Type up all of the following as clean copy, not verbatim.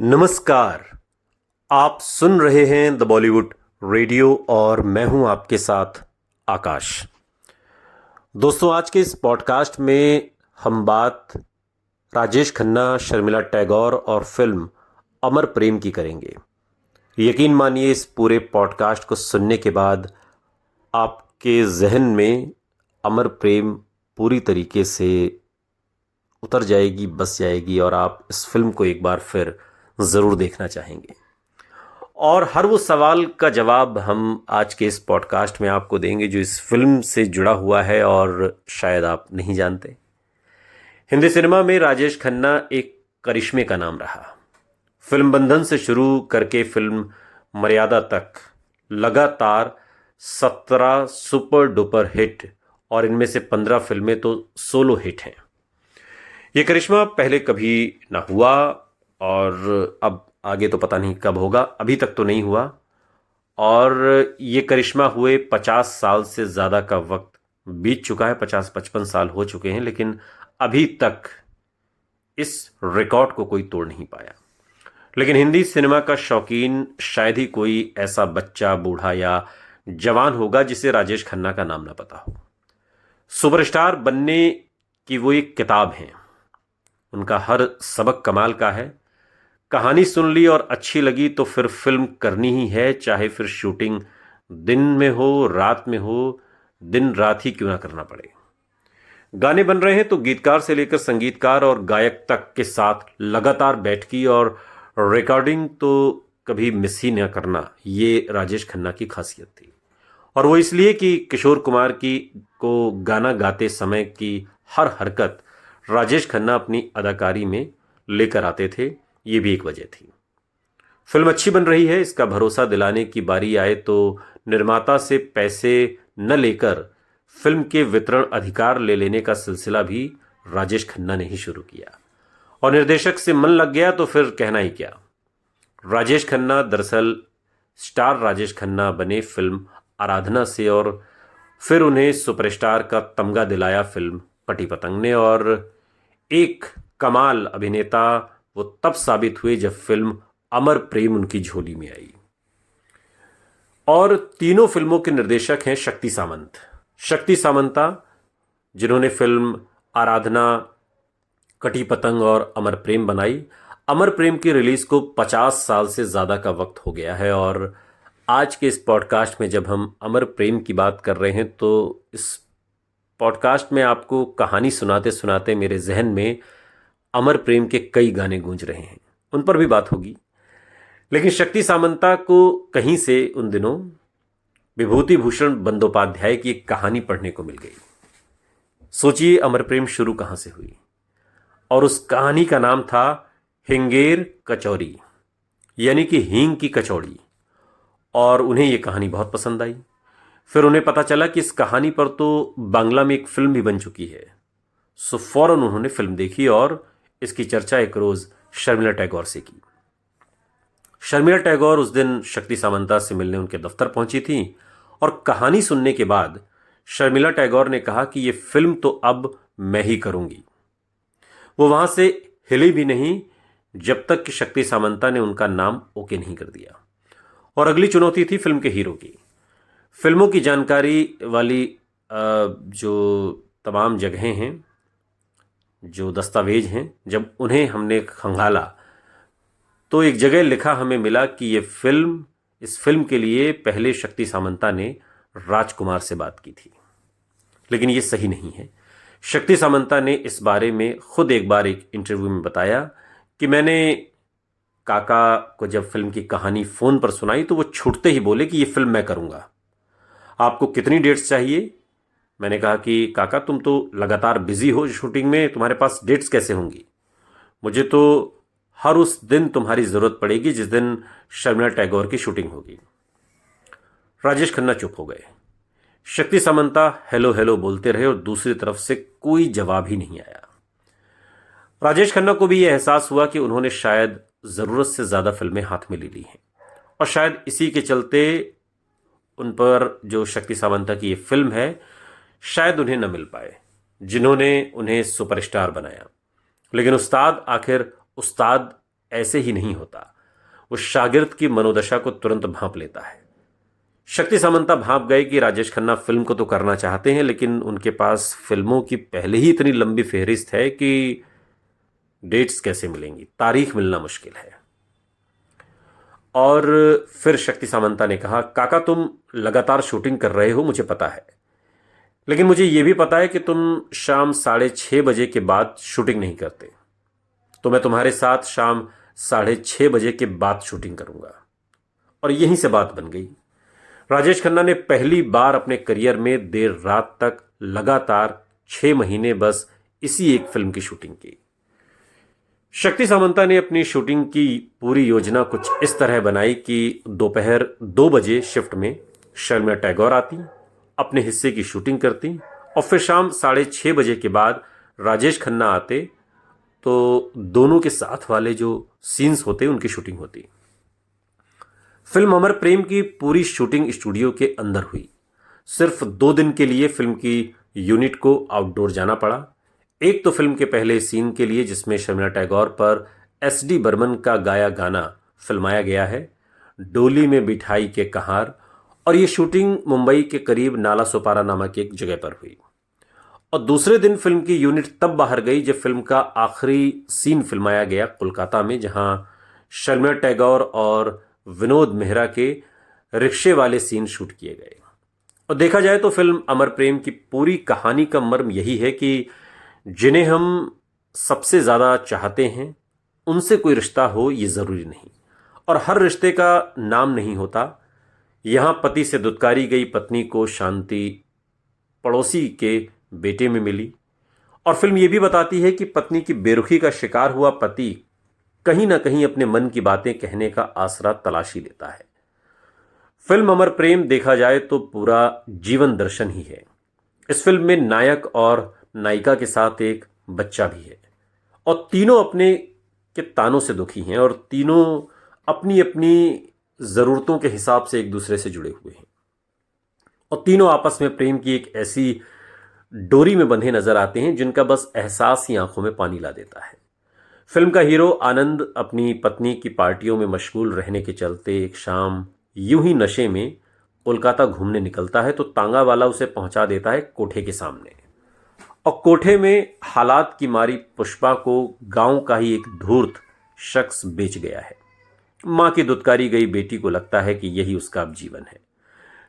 नमस्कार। आप सुन रहे हैं द बॉलीवुड रेडियो और मैं हूं आपके साथ आकाश। दोस्तों, आज के इस पॉडकास्ट में हम बात राजेश खन्ना, शर्मिला टैगोर और फिल्म अमर प्रेम की करेंगे। यकीन मानिए, इस पूरे पॉडकास्ट को सुनने के बाद आपके जहन में अमर प्रेम पूरी तरीके से उतर जाएगी, बस जाएगी और आप इस फिल्म को एक बार फिर ज़रूर देखना चाहेंगे। और हर वो सवाल का जवाब हम आज के इस पॉडकास्ट में आपको देंगे जो इस फिल्म से जुड़ा हुआ है और शायद आप नहीं जानते। हिंदी सिनेमा में राजेश खन्ना एक करिश्मे का नाम रहा। फिल्म बंधन से शुरू करके फिल्म मर्यादा तक लगातार 17 सुपर डुपर हिट और इनमें से 15 फिल्में तो सोलो हिट हैं। ये करिश्मा पहले कभी ना हुआ और अब आगे तो पता नहीं कब होगा, अभी तक तो नहीं हुआ। और ये करिश्मा हुए 50 साल से ज़्यादा का वक्त बीत चुका है, 50-55 साल हो चुके हैं, लेकिन अभी तक इस रिकॉर्ड को कोई तोड़ नहीं पाया। लेकिन हिंदी सिनेमा का शौकीन शायद ही कोई ऐसा बच्चा, बूढ़ा या जवान होगा जिसे राजेश खन्ना का नाम ना पता हो। सुपरस्टार बनने की वो एक किताब है, उनका हर सबक कमाल का है। कहानी सुन ली और अच्छी लगी तो फिर फिल्म करनी ही है, चाहे फिर शूटिंग दिन में हो, रात में हो, दिन रात ही क्यों ना करना पड़े। गाने बन रहे हैं तो गीतकार से लेकर संगीतकार और गायक तक के साथ लगातार बैठकी और रिकॉर्डिंग तो कभी मिस ही न करना, ये राजेश खन्ना की खासियत थी। और वो इसलिए कि किशोर कुमार की को गाना गाते समय की हर हरकत राजेश खन्ना अपनी अदाकारी में लेकर आते थे, ये भी एक वजह थी। फिल्म अच्छी बन रही है, इसका भरोसा दिलाने की बारी आए तो निर्माता से पैसे न लेकर फिल्म के वितरण अधिकार ले लेने का सिलसिला भी राजेश खन्ना ने ही शुरू किया। और निर्देशक से मन लग गया तो फिर कहना ही क्या। राजेश खन्ना दरअसल स्टार राजेश खन्ना बने फिल्म आराधना से, और फिर उन्हें सुपरस्टार का तमगा दिलाया फिल्म कटी पतंग ने। और एक कमाल अभिनेता वो तब साबित हुए जब फिल्म अमर प्रेम उनकी झोली में आई। और तीनों फिल्मों के निर्देशक हैं शक्ति सामंत। शक्ति सामंता जिन्होंने फिल्म आराधना, कटी पतंग और अमर प्रेम बनाई। अमर प्रेम की रिलीज को 50 साल से ज़्यादा का वक्त हो गया है। और आज के इस पॉडकास्ट में जब हम अमर प्रेम की बात कर रहे हैं तो इस पॉडकास्ट में आपको कहानी सुनाते सुनाते मेरे जहन में अमर प्रेम के कई गाने गूंज रहे हैं, उन पर भी बात होगी। लेकिन शक्ति सामंता को कहीं से उन दिनों विभूति भूषण बंदोपाध्याय की एक कहानी पढ़ने को मिल गई। सोचिए अमर प्रेम शुरू कहां से हुई, और उस कहानी का नाम था हिंगेर कचौरी, यानी कि हींग की कचौड़ी। और उन्हें यह कहानी बहुत पसंद आई। फिर उन्हें पता चला कि इस कहानी पर तो बांग्ला में एक फिल्म भी बन चुकी है। सो फौरन उन्होंने फिल्म देखी और इसकी चर्चा एक रोज शर्मिला टैगोर से की। शर्मिला टैगोर उस दिन शक्ति सामंता से मिलने उनके दफ्तर पहुंची थी और कहानी सुनने के बाद शर्मिला टैगोर ने कहा कि यह फिल्म तो अब मैं ही करूंगी। वो वहां से हिली भी नहीं जब तक कि शक्ति सामंता ने उनका नाम ओके नहीं कर दिया। और अगली चुनौती थी फिल्म के हीरो की। फिल्मों की जानकारी वाली जो तमाम जगहें हैं, जो दस्तावेज हैं, जब उन्हें हमने खंगाला तो एक जगह लिखा हमें मिला कि इस फिल्म के लिए पहले शक्ति सामंता ने राजकुमार से बात की थी। लेकिन ये सही नहीं है। शक्ति सामंता ने इस बारे में खुद एक बार एक इंटरव्यू में बताया कि मैंने काका को जब फिल्म की कहानी फ़ोन पर सुनाई तो वो छूटते ही बोले कि ये फिल्म मैं करूँगा, आपको कितनी डेट्स चाहिए। मैंने कहा कि काका तुम तो लगातार बिजी हो शूटिंग में, तुम्हारे पास डेट्स कैसे होंगी। मुझे तो हर उस दिन तुम्हारी ज़रूरत पड़ेगी जिस दिन शर्मिला टैगोर की शूटिंग होगी। राजेश खन्ना चुप हो गए। शक्ति सामंता हेलो हेलो बोलते रहे और दूसरी तरफ से कोई जवाब ही नहीं आया। राजेश खन्ना को भी यह एहसास हुआ कि उन्होंने शायद ज़रूरत से ज़्यादा फिल्में हाथ में ले ली हैं और शायद इसी के चलते उन पर जो शक्ति सामंता की ये फिल्म है शायद उन्हें न मिल पाए जिन्होंने उन्हें सुपरस्टार बनाया। लेकिन उस्ताद आखिर उस्ताद ऐसे ही नहीं होता। वो शागिर्द की मनोदशा को तुरंत भांप लेता है। शक्ति सामंता भांप गए कि राजेश खन्ना फिल्म को तो करना चाहते हैं, लेकिन उनके पास फिल्मों की पहले ही इतनी लंबी फेहरिस्त है कि डेट्स कैसे मिलेंगी, तारीख मिलना मुश्किल है। और फिर शक्ति सामंता ने कहा, काका तुम लगातार शूटिंग कर रहे हो, मुझे पता है, लेकिन मुझे यह भी पता है कि तुम शाम 6:30 के बाद शूटिंग नहीं करते, तो मैं तुम्हारे साथ शाम 6:30 के बाद शूटिंग करूंगा। और यहीं से बात बन गई। राजेश खन्ना ने पहली बार अपने करियर में देर रात तक लगातार 6 महीने बस इसी एक फिल्म की शूटिंग की। शक्ति सामंता ने अपनी शूटिंग की पूरी योजना कुछ इस तरह बनाई कि दोपहर 2 बजे शिफ्ट में शर्मिला टैगोर आती, अपने हिस्से की शूटिंग करती, और फिर शाम 6:30 के बाद राजेश खन्ना आते तो दोनों के साथ वाले जो सीन्स होते उनकी शूटिंग होती। फिल्म अमर प्रेम की पूरी शूटिंग स्टूडियो के अंदर हुई। सिर्फ 2 दिन के लिए फिल्म की यूनिट को आउटडोर जाना पड़ा। एक तो फिल्म के पहले सीन के लिए जिसमें शर्मिला टैगोर पर एस.डी. बर्मन का गाया गाना फिल्माया गया है, डोली में बिठाई के कहार, और ये शूटिंग मुंबई के करीब नाला सोपारा नामक एक जगह पर हुई। और दूसरे दिन फिल्म की यूनिट तब बाहर गई जब फिल्म का आखिरी सीन फिल्माया गया कोलकाता में, जहां शर्मिला टैगोर और विनोद मेहरा के रिक्शे वाले सीन शूट किए गए। और देखा जाए तो फिल्म अमर प्रेम की पूरी कहानी का मर्म यही है कि जिन्हें हम सबसे ज़्यादा चाहते हैं उनसे कोई रिश्ता हो ये ज़रूरी नहीं, और हर रिश्ते का नाम नहीं होता। यहाँ पति से दुत्कारी गई पत्नी को शांति पड़ोसी के बेटे में मिली। और फिल्म ये भी बताती है कि पत्नी की बेरुखी का शिकार हुआ पति कहीं ना कहीं अपने मन की बातें कहने का आसरा तलाशी लेता है। फिल्म अमर प्रेम देखा जाए तो पूरा जीवन दर्शन ही है। इस फिल्म में नायक और नायिका के साथ एक बच्चा भी है, और तीनों अपने के तानों से दुखी हैं, और तीनों अपनी अपनी ज़रूरतों के हिसाब से एक दूसरे से जुड़े हुए हैं, और तीनों आपस में प्रेम की एक ऐसी डोरी में बंधे नजर आते हैं जिनका बस एहसास ही आंखों में पानी ला देता है। फिल्म का हीरो आनंद अपनी पत्नी की पार्टियों में मशगूल रहने के चलते एक शाम यूं ही नशे में कोलकाता घूमने निकलता है तो तांगा वाला उसे पहुंचा देता है कोठे के सामने, और कोठे में हालात की मारी पुष्पा को गांव का ही एक धूर्त शख्स बेच गया है। मां की दुत्कारी गई बेटी को लगता है कि यही उसका अब जीवन है,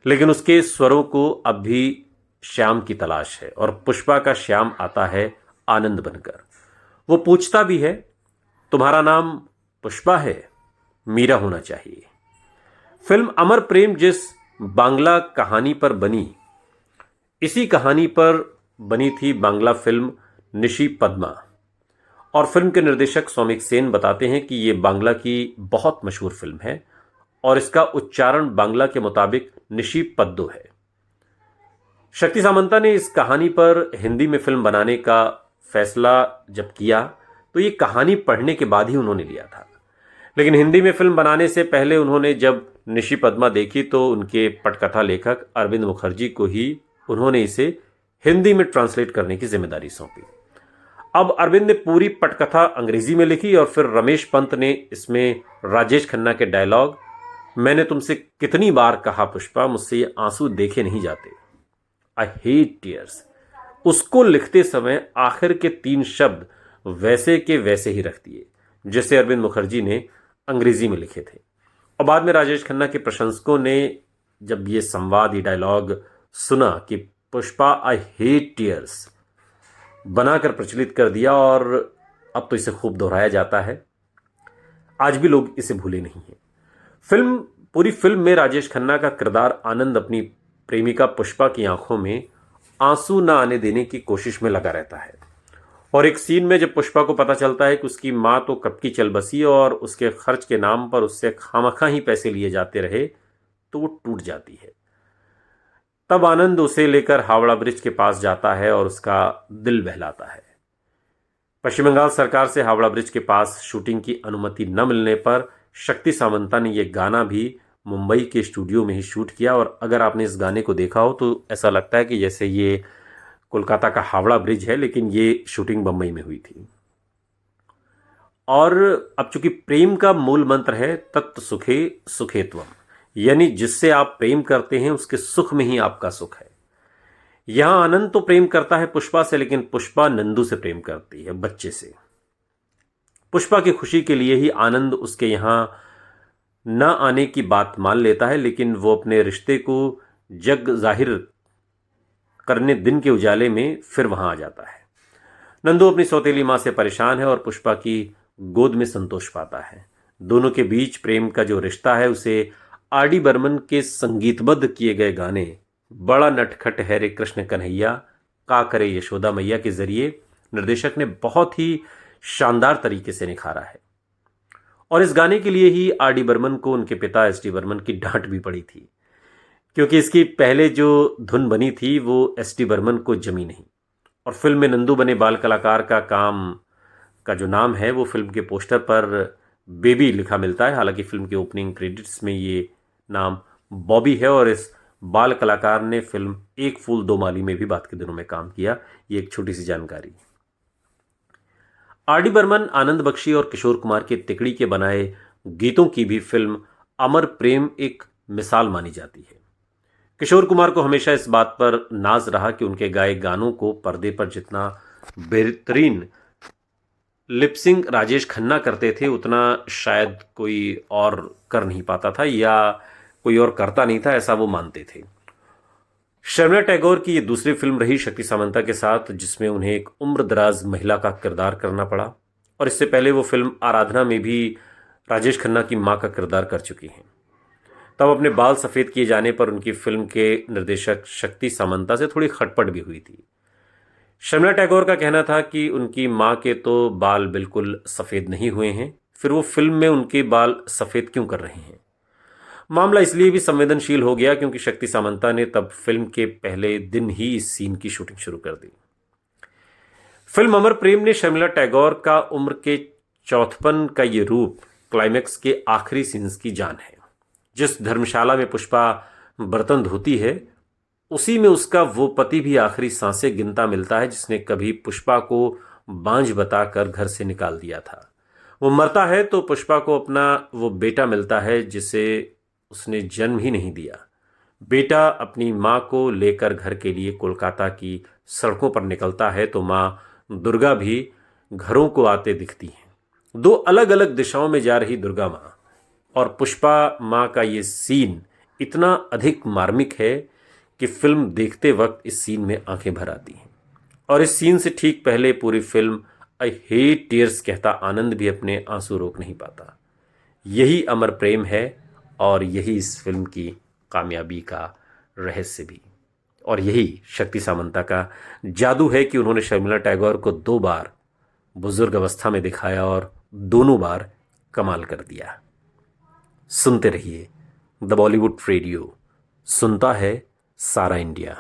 लेकिन उसके स्वरों को अब भी श्याम की तलाश है, और पुष्पा का श्याम आता है आनंद बनकर। वो पूछता भी है, तुम्हारा नाम पुष्पा है? मीरा होना चाहिए। फिल्म अमर प्रेम जिस बांग्ला कहानी पर बनी, इसी कहानी पर बनी थी बांग्ला फिल्म निशी पद्मा, और फिल्म के निर्देशक सौमिक सेन बताते हैं कि ये बांग्ला की बहुत मशहूर फिल्म है, और इसका उच्चारण बांग्ला के मुताबिक निशी पद्दो है। शक्ति सामंता ने इस कहानी पर हिंदी में फिल्म बनाने का फैसला जब किया तो ये कहानी पढ़ने के बाद ही उन्होंने लिया था, लेकिन हिंदी में फिल्म बनाने से पहले उन्होंने जब निशी पद्मा देखी तो उनके पटकथा लेखक अरविंद मुखर्जी को ही उन्होंने इसे हिंदी में ट्रांसलेट करने की जिम्मेदारी सौंपी। अब अरविंद ने पूरी पटकथा अंग्रेजी में लिखी, और फिर रमेश पंत ने इसमें राजेश खन्ना के डायलॉग, मैंने तुमसे कितनी बार कहा पुष्पा, मुझसे ये आंसू देखे नहीं जाते, आई हेट टीयर्स, उसको लिखते समय आखिर के 3 शब्द वैसे के वैसे ही रख दिए जैसे अरविंद मुखर्जी ने अंग्रेजी में लिखे थे। और बाद में राजेश खन्ना के प्रशंसकों ने जब ये संवाद, ये डायलॉग सुना कि पुष्पा आई हेट टीयर्स बनाकर प्रचलित कर दिया, और अब तो इसे खूब दोहराया जाता है। आज भी लोग इसे भूले नहीं हैं। पूरी फिल्म में राजेश खन्ना का किरदार आनंद अपनी प्रेमिका पुष्पा की आंखों में आंसू ना आने देने की कोशिश में लगा रहता है, और एक सीन में जब पुष्पा को पता चलता है कि उसकी मां तो कब की चल बसी और उसके खर्च के नाम पर उससे खामखा ही पैसे लिए जाते रहे, तो वो टूट जाती है। तब आनंद उसे लेकर हावड़ा ब्रिज के पास जाता है और उसका दिल बहलाता है। पश्चिम बंगाल सरकार से हावड़ा ब्रिज के पास शूटिंग की अनुमति न मिलने पर शक्ति सामंता ने यह गाना भी मुंबई के स्टूडियो में ही शूट किया, और अगर आपने इस गाने को देखा हो तो ऐसा लगता है कि जैसे ये कोलकाता का हावड़ा ब्रिज है, लेकिन ये शूटिंग बम्बई में हुई थी। और अब चूंकि प्रेम का मूल मंत्र है तत् सुखे सुखेत्वम, यानी जिससे आप प्रेम करते हैं उसके सुख में ही आपका सुख है। यहां आनंद तो प्रेम करता है पुष्पा से, लेकिन पुष्पा नंदू से प्रेम करती है, बच्चे से। पुष्पा की खुशी के लिए ही आनंद उसके यहां न आने की बात मान लेता है, लेकिन वो अपने रिश्ते को जग जाहिर करने दिन के उजाले में फिर वहां आ जाता है। नंदू अपनी सौतेली मां से परेशान है और पुष्पा की गोद में संतोष पाता है। दोनों के बीच प्रेम का जो रिश्ता है उसे आर डी बर्मन के संगीतबद्ध किए गए गाने बड़ा नटखट है रे कृष्ण कन्हैया का करे यशोदा मैया के जरिए निर्देशक ने बहुत ही शानदार तरीके से निखारा है। और इस गाने के लिए ही आर डी बर्मन को उनके पिता एस डी बर्मन की डांट भी पड़ी थी, क्योंकि इसकी पहले जो धुन बनी थी वो एस डी बर्मन को जमी नहीं। और फिल्म में नंदू बने बाल कलाकार का काम का जो नाम है वो फिल्म के पोस्टर पर बेबी लिखा मिलता है। हालांकि फिल्म के ओपनिंग क्रेडिट्स में ये नाम बॉबी है और इस बाल कलाकार ने फिल्म एक फूल दो माली में भी बात के दिनों में काम किया। ये एक छोटी सी जानकारी। आर डी बर्मन, आनंद बख्शी और किशोर कुमार के तिकड़ी के बनाए गीतों की भी फिल्म अमर प्रेम एक मिसाल मानी जाती है। किशोर कुमार को हमेशा इस बात पर नाज रहा कि उनके गाए गानों को पर्दे पर जितना बेहतरीन लिपसिंग राजेश खन्ना करते थे उतना शायद कोई और कर नहीं पाता था, या कोई और करता नहीं था, ऐसा वो मानते थे। शर्मिला टैगोर की ये दूसरी फिल्म रही शक्ति सामंता के साथ, जिसमें उन्हें एक उम्रदराज महिला का किरदार करना पड़ा। और इससे पहले वो फिल्म आराधना में भी राजेश खन्ना की मां का किरदार कर चुकी हैं। तब अपने बाल सफ़ेद किए जाने पर उनकी फिल्म के निर्देशक शक्ति सामंता से थोड़ी खटपट भी हुई थी। शर्मिला टैगोर का कहना था कि उनकी मां के तो बाल बिल्कुल सफ़ेद नहीं हुए हैं, फिर वो फिल्म में उनके बाल सफ़ेद क्यों कर रहे हैं। मामला इसलिए भी संवेदनशील हो गया क्योंकि शक्ति सामंता ने तब फिल्म के पहले दिन ही इस सीन की शूटिंग शुरू कर दी। फिल्म अमर प्रेम ने शर्मिला टैगोर का उम्र के चौथपन का ये रूप क्लाइमैक्स के आखिरी सीन्स की जान है। जिस धर्मशाला में पुष्पा बर्तन धोती है उसी में उसका वो पति भी आखिरी सांसें गिनता मिलता है जिसने कभी पुष्पा को बांझ बताकर घर से निकाल दिया था। वो मरता है तो पुष्पा को अपना वो बेटा मिलता है जिसे उसने जन्म ही नहीं दिया। बेटा अपनी माँ को लेकर घर के लिए कोलकाता की सड़कों पर निकलता है तो माँ दुर्गा भी घरों को आते दिखती हैं। दो अलग अलग दिशाओं में जा रही दुर्गा माँ और पुष्पा माँ का ये सीन इतना अधिक मार्मिक है कि फिल्म देखते वक्त इस सीन में आंखें भर आती हैं। और इस सीन से ठीक पहले पूरी फिल्म आई हेट टीयर्स कहता आनंद भी अपने आंसू रोक नहीं पाता। यही अमर प्रेम है और यही इस फिल्म की कामयाबी का रहस्य भी, और यही शक्ति सामंता का जादू है कि उन्होंने शर्मिला टैगोर को 2 बार बुजुर्ग अवस्था में दिखाया और दोनों बार कमाल कर दिया। सुनते रहिए द बॉलीवुड रेडियो, सुनता है सारा इंडिया।